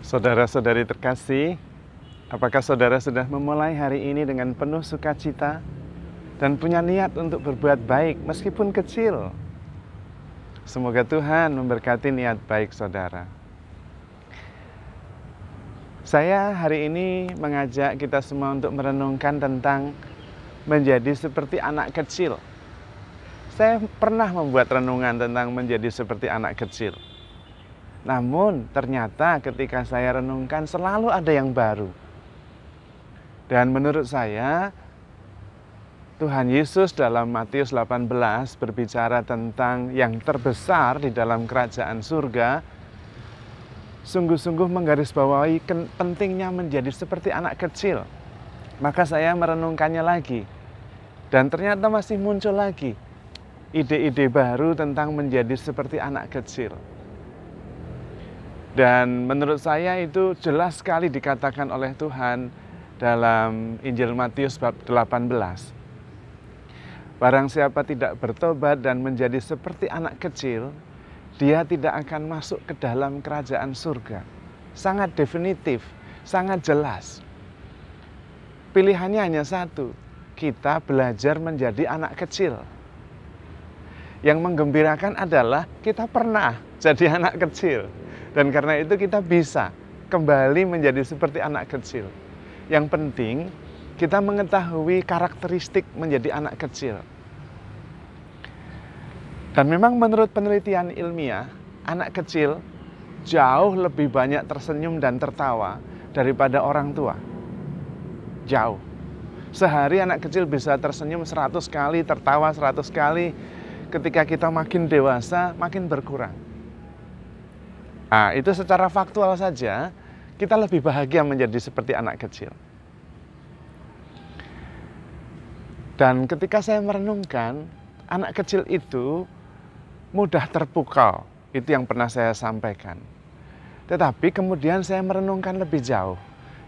Saudara-saudari terkasih, apakah saudara sudah memulai hari ini dengan penuh sukacita dan punya niat untuk berbuat baik meskipun kecil? Semoga Tuhan memberkati niat baik saudara. Saya hari ini mengajak kita semua untuk merenungkan tentang menjadi seperti anak kecil. Saya pernah membuat renungan tentang menjadi seperti anak kecil. Namun ternyata ketika saya renungkan selalu ada yang baru. Dan menurut saya Tuhan Yesus dalam Matius 18 berbicara tentang yang terbesar di dalam kerajaan surga, sungguh-sungguh menggarisbawahi pentingnya menjadi seperti anak kecil. Maka saya merenungkannya lagi. Dan ternyata masih muncul lagi ide-ide baru tentang menjadi seperti anak kecil. Dan menurut saya itu jelas sekali dikatakan oleh Tuhan dalam Injil Matius bab 18. Barang siapa tidak bertobat dan menjadi seperti anak kecil, dia tidak akan masuk ke dalam kerajaan surga. Sangat definitif, sangat jelas. Pilihannya hanya satu, kita belajar menjadi anak kecil. Yang menggembirakan adalah kita pernah jadi anak kecil. Dan karena itu kita bisa kembali menjadi seperti anak kecil. Yang penting kita mengetahui karakteristik menjadi anak kecil. Dan memang menurut penelitian ilmiah, anak kecil jauh lebih banyak tersenyum dan tertawa daripada orang tua. Jauh. Sehari anak kecil bisa tersenyum 100 kali, tertawa 100 kali. Ketika kita makin dewasa, makin berkurang. Nah, itu secara faktual saja, kita lebih bahagia menjadi seperti anak kecil. Dan ketika saya merenungkan, anak kecil itu mudah terpukau. Itu yang pernah saya sampaikan. Tetapi kemudian saya merenungkan lebih jauh.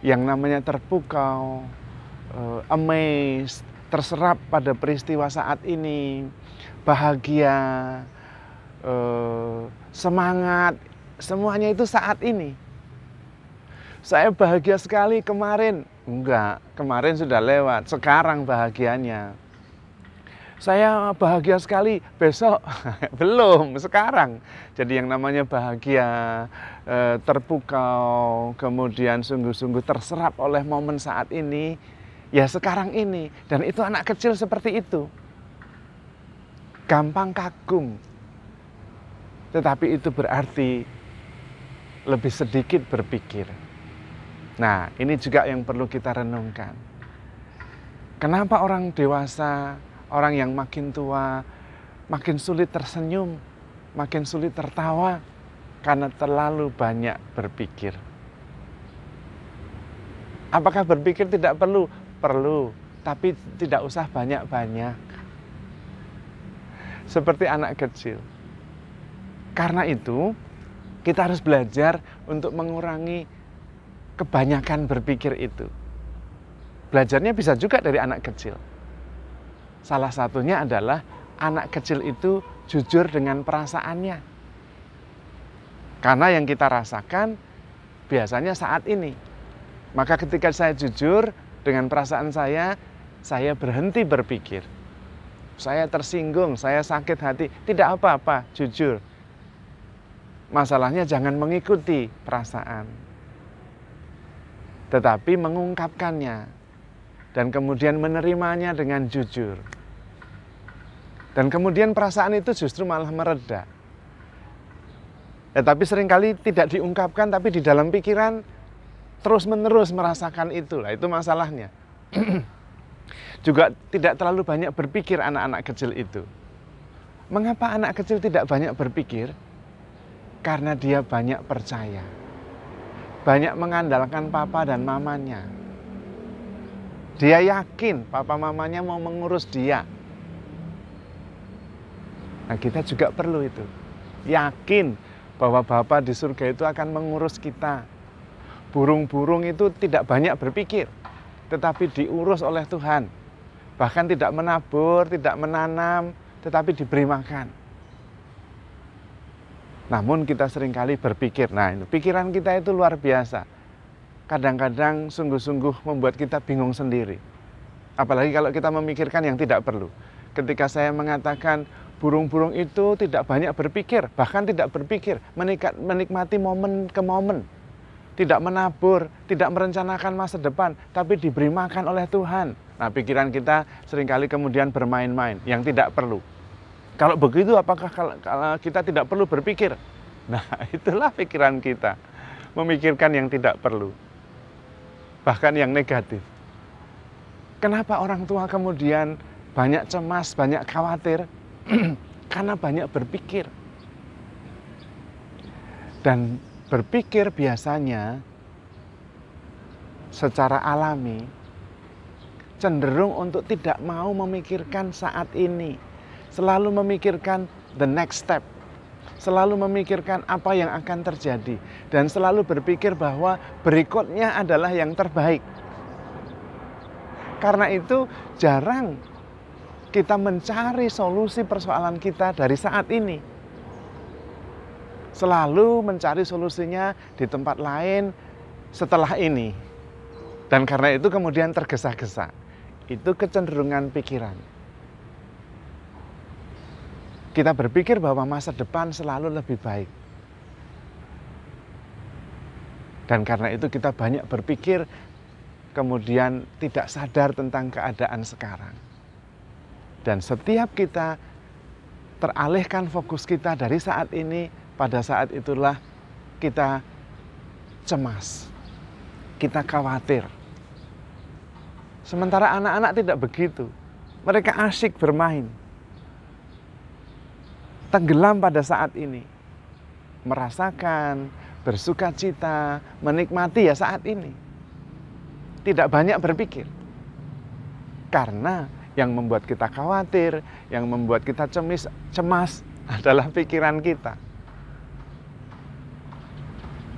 Yang namanya terpukau, amazed, terserap pada peristiwa saat ini, bahagia, semangat, semuanya itu saat ini. Saya bahagia sekali kemarin. Enggak, kemarin sudah lewat. Sekarang bahagianya. Saya bahagia sekali besok. Belum, sekarang. Jadi yang namanya bahagia, terpukau, kemudian sungguh-sungguh terserap oleh momen saat ini, ya sekarang ini. Dan itu anak kecil seperti itu. Gampang kagum. Tetapi itu berarti lebih sedikit berpikir. Nah, ini juga yang perlu kita renungkan. Kenapa orang dewasa, orang yang makin tua, makin sulit tersenyum, makin sulit tertawa? Karena terlalu banyak berpikir. Apakah berpikir tidak perlu? Perlu, tapi tidak usah banyak-banyak. Seperti anak kecil. Karena itu, kita harus belajar untuk mengurangi kebanyakan berpikir itu. Belajarnya bisa juga dari anak kecil. Salah satunya adalah anak kecil itu jujur dengan perasaannya. Karena yang kita rasakan biasanya saat ini. Maka ketika saya jujur dengan perasaan saya berhenti berpikir. Saya tersinggung, saya sakit hati, tidak apa-apa, jujur. Masalahnya jangan mengikuti perasaan, tetapi mengungkapkannya dan kemudian menerimanya dengan jujur. Dan kemudian perasaan itu justru malah mereda. Tapi seringkali tidak diungkapkan, tapi di dalam pikiran terus-menerus merasakan itulah, itu masalahnya. Juga tidak terlalu banyak berpikir anak-anak kecil itu. Mengapa anak kecil tidak banyak berpikir? Karena dia banyak percaya. Banyak mengandalkan papa dan mamanya. Dia yakin papa mamanya mau mengurus dia. Nah, kita juga perlu itu. Yakin bahwa Bapa di surga itu akan mengurus kita. Burung-burung itu tidak banyak berpikir, tetapi diurus oleh Tuhan. Bahkan tidak menabur, tidak menanam, tetapi diberi makan. Namun kita seringkali berpikir, nah itu pikiran kita itu luar biasa. Kadang-kadang sungguh-sungguh membuat kita bingung sendiri. Apalagi kalau kita memikirkan yang tidak perlu. Ketika saya mengatakan burung-burung itu tidak banyak berpikir, bahkan tidak berpikir, menikmati momen ke momen. Tidak menabur, tidak merencanakan masa depan, tapi diberi makan oleh Tuhan. Nah, pikiran kita seringkali kemudian bermain-main yang tidak perlu. Kalau begitu, apakah kalau kita tidak perlu berpikir? Nah, itulah pikiran kita, memikirkan yang tidak perlu, bahkan yang negatif. Kenapa orang tua kemudian banyak cemas, banyak khawatir? Karena banyak berpikir. Dan berpikir biasanya secara alami cenderung untuk tidak mau memikirkan saat ini. Selalu memikirkan the next step, selalu memikirkan apa yang akan terjadi, dan selalu berpikir bahwa berikutnya adalah yang terbaik. Karena itu jarang kita mencari solusi persoalan kita dari saat ini. Selalu mencari solusinya di tempat lain setelah ini. Dan karena itu kemudian tergesa-gesa. Itu kecenderungan pikiran. Kita berpikir bahwa masa depan selalu lebih baik. Dan karena itu kita banyak berpikir, kemudian tidak sadar tentang keadaan sekarang. Dan setiap kita teralihkan fokus kita dari saat ini, pada saat itulah kita cemas, kita khawatir. Sementara anak-anak tidak begitu. Mereka asyik bermain. Tenggelam pada saat ini, merasakan, bersuka cita, menikmati ya saat ini. Tidak banyak berpikir. Karena yang membuat kita khawatir, yang membuat kita cemas adalah pikiran kita.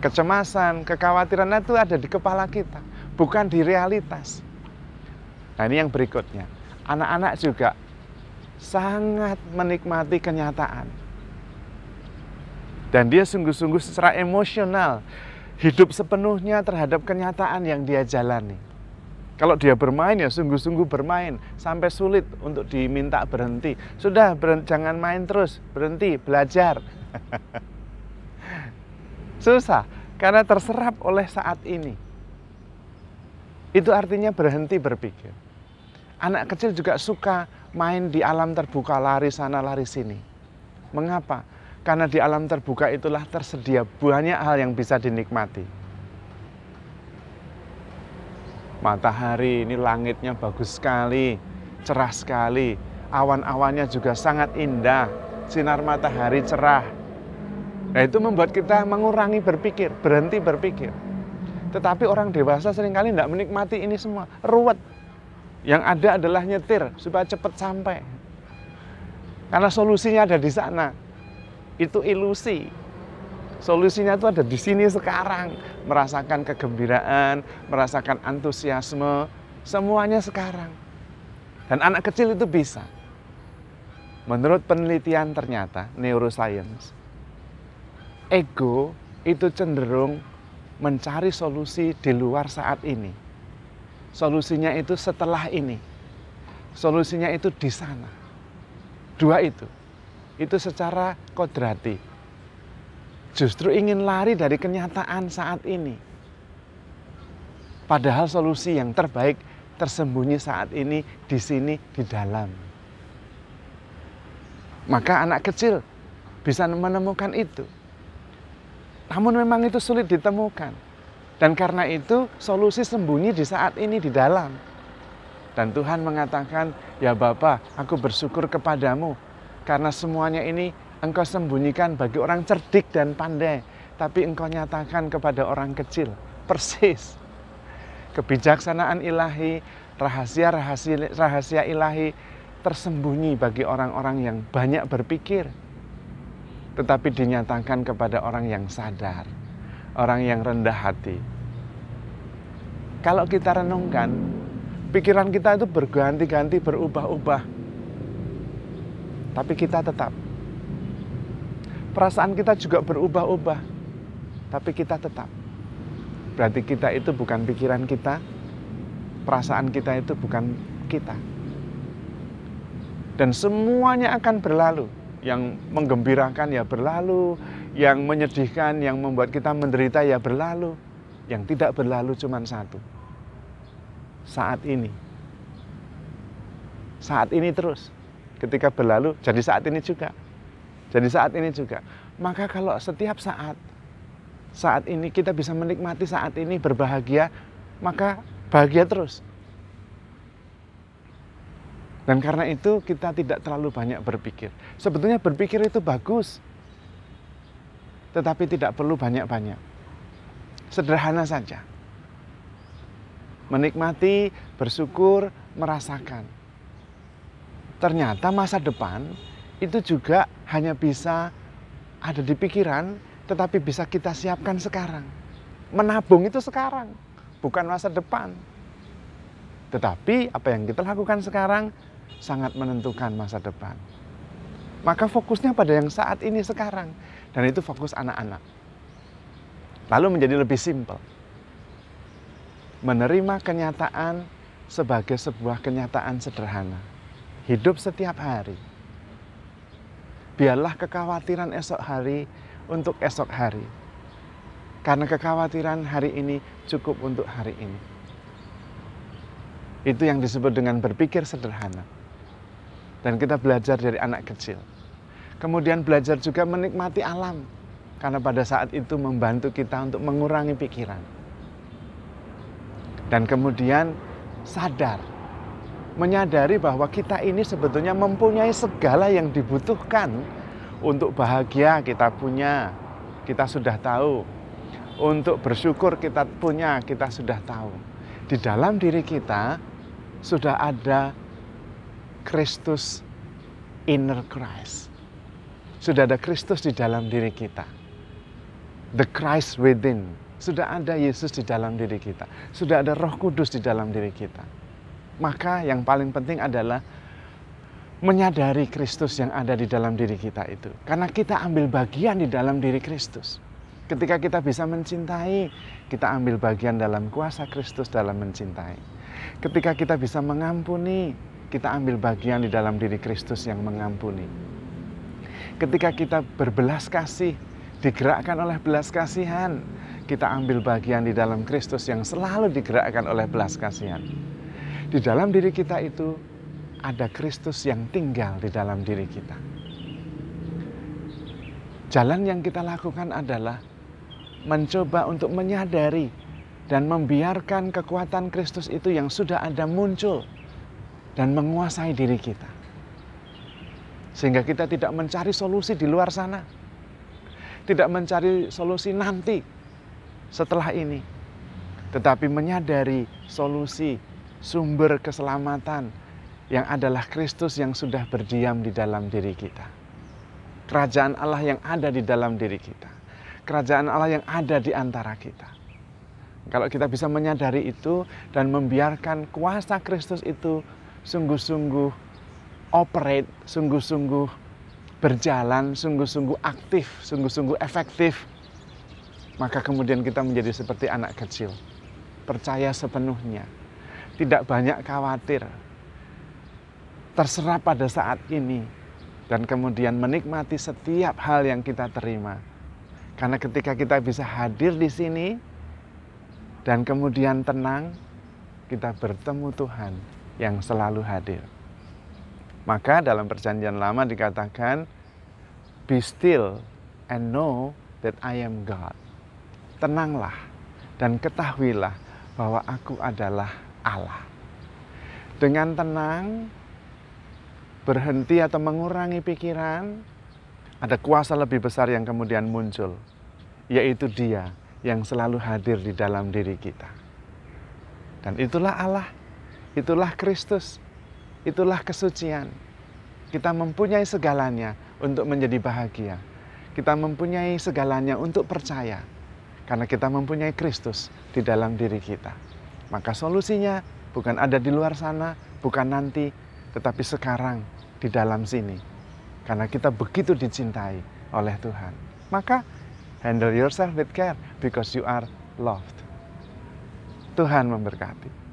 Kecemasan, kekhawatiran itu ada di kepala kita, bukan di realitas. Nah, ini yang berikutnya. Anak-anak juga sangat menikmati kenyataan. Dan dia sungguh-sungguh secara emosional hidup sepenuhnya terhadap kenyataan yang dia jalani. Kalau dia bermain ya sungguh-sungguh bermain sampai sulit untuk diminta berhenti. Sudah, jangan main terus, berhenti, belajar. Susah, karena terserap oleh saat ini. Itu artinya berhenti berpikir. Anak kecil juga suka main di alam terbuka, lari sana, lari sini. Mengapa? Karena di alam terbuka itulah tersedia banyak hal yang bisa dinikmati. Matahari ini langitnya bagus sekali, cerah sekali. Awan-awannya juga sangat indah, sinar matahari cerah. Nah, itu membuat kita mengurangi berpikir, berhenti berpikir. Tetapi orang dewasa seringkali tidak menikmati ini semua, ruwet. Yang ada adalah nyetir supaya cepat sampai. Karena solusinya ada di sana. Itu ilusi. Solusinya itu ada di sini sekarang. Merasakan kegembiraan, merasakan antusiasme, semuanya sekarang. Dan anak kecil itu bisa. Menurut penelitian ternyata, neuroscience, ego itu cenderung mencari solusi di luar saat ini. Solusinya itu setelah ini. Solusinya itu di sana. Dua itu secara kodrati. Justru ingin lari dari kenyataan saat ini. Padahal solusi yang terbaik tersembunyi saat ini, di sini, di dalam. Maka anak kecil bisa menemukan itu. Namun memang itu sulit ditemukan. Dan karena itu solusi sembunyi di saat ini di dalam. Dan Tuhan mengatakan, ya Bapa, aku bersyukur kepadamu. Karena semuanya ini engkau sembunyikan bagi orang cerdik dan pandai. Tapi engkau nyatakan kepada orang kecil. Persis. Kebijaksanaan ilahi, rahasia ilahi tersembunyi bagi orang-orang yang banyak berpikir. Tetapi dinyatakan kepada orang yang sadar. Orang yang rendah hati. Kalau kita renungkan, pikiran kita itu berganti-ganti, berubah-ubah. Tapi kita tetap perasaan kita juga berubah-ubah, tapi kita tetap. Berarti kita itu bukan pikiran kita, perasaan kita itu bukan kita. Dan semuanya akan berlalu. Yang menggembirakan ya berlalu, yang menyedihkan, yang membuat kita menderita ya berlalu. Yang tidak berlalu cuma satu. Saat ini. Saat ini terus. Ketika berlalu, jadi saat ini juga. Jadi saat ini juga. Maka kalau setiap saat ini kita bisa menikmati saat ini berbahagia, maka bahagia terus. Dan karena itu kita tidak terlalu banyak berpikir. Sebetulnya berpikir itu bagus, tetapi tidak perlu banyak-banyak. Sederhana saja. Menikmati, bersyukur, merasakan. Ternyata masa depan itu juga hanya bisa ada di pikiran, tetapi bisa kita siapkan sekarang. Menabung itu sekarang, bukan masa depan. Tetapi apa yang kita lakukan sekarang sangat menentukan masa depan. Maka fokusnya pada yang saat ini sekarang. Dan itu fokus anak-anak. Lalu menjadi lebih simpel. Menerima kenyataan sebagai sebuah kenyataan sederhana. Hidup setiap hari. Biarlah kekhawatiran esok hari untuk esok hari. Karena kekhawatiran hari ini cukup untuk hari ini. Itu yang disebut dengan berpikir sederhana. Dan kita belajar dari anak kecil. Kemudian belajar juga menikmati alam. Karena pada saat itu membantu kita untuk mengurangi pikiran. Dan kemudian sadar. Menyadari bahwa kita ini sebetulnya mempunyai segala yang dibutuhkan. Untuk bahagia kita punya, kita sudah tahu. Untuk bersyukur kita punya, kita sudah tahu. Di dalam diri kita sudah ada Kristus, inner Christ. Sudah ada Kristus di dalam diri kita. The Christ within. Sudah ada Yesus di dalam diri kita. Sudah ada Roh Kudus di dalam diri kita. Maka yang paling penting adalah menyadari Kristus yang ada di dalam diri kita itu. Karena kita ambil bagian di dalam diri Kristus. Ketika kita bisa mencintai, kita ambil bagian dalam kuasa Kristus dalam mencintai. Ketika kita bisa mengampuni, kita ambil bagian di dalam diri Kristus yang mengampuni. Ketika kita berbelas kasih, digerakkan oleh belas kasihan, kita ambil bagian di dalam Kristus yang selalu digerakkan oleh belas kasihan. Di dalam diri kita itu ada Kristus yang tinggal di dalam diri kita. Jalan yang kita lakukan adalah mencoba untuk menyadari dan membiarkan kekuatan Kristus itu yang sudah ada muncul dan menguasai diri kita. Sehingga kita tidak mencari solusi di luar sana. Tidak mencari solusi nanti setelah ini. Tetapi menyadari solusi sumber keselamatan yang adalah Kristus yang sudah berdiam di dalam diri kita. Kerajaan Allah yang ada di dalam diri kita. Kerajaan Allah yang ada di antara kita. Kalau kita bisa menyadari itu dan membiarkan kuasa Kristus itu sungguh-sungguh operate, sungguh-sungguh berjalan, sungguh-sungguh aktif, sungguh-sungguh efektif, maka kemudian kita menjadi seperti anak kecil. Percaya sepenuhnya, tidak banyak khawatir, terserap pada saat ini, dan kemudian menikmati setiap hal yang kita terima. Karena ketika kita bisa hadir di sini, dan kemudian tenang, kita bertemu Tuhan yang selalu hadir. Maka dalam Perjanjian Lama dikatakan, be still and know that I am God. Tenanglah dan ketahuilah bahwa aku adalah Allah. Dengan tenang, berhenti atau mengurangi pikiran, ada kuasa lebih besar yang kemudian muncul, yaitu Dia yang selalu hadir di dalam diri kita. Dan itulah Allah, itulah Kristus, itulah kesucian. Kita mempunyai segalanya untuk menjadi bahagia. Kita mempunyai segalanya untuk percaya. Karena kita mempunyai Kristus di dalam diri kita. Maka solusinya bukan ada di luar sana, bukan nanti, tetapi sekarang di dalam sini. Karena kita begitu dicintai oleh Tuhan. Maka handle yourself with care because you are loved. Tuhan memberkati.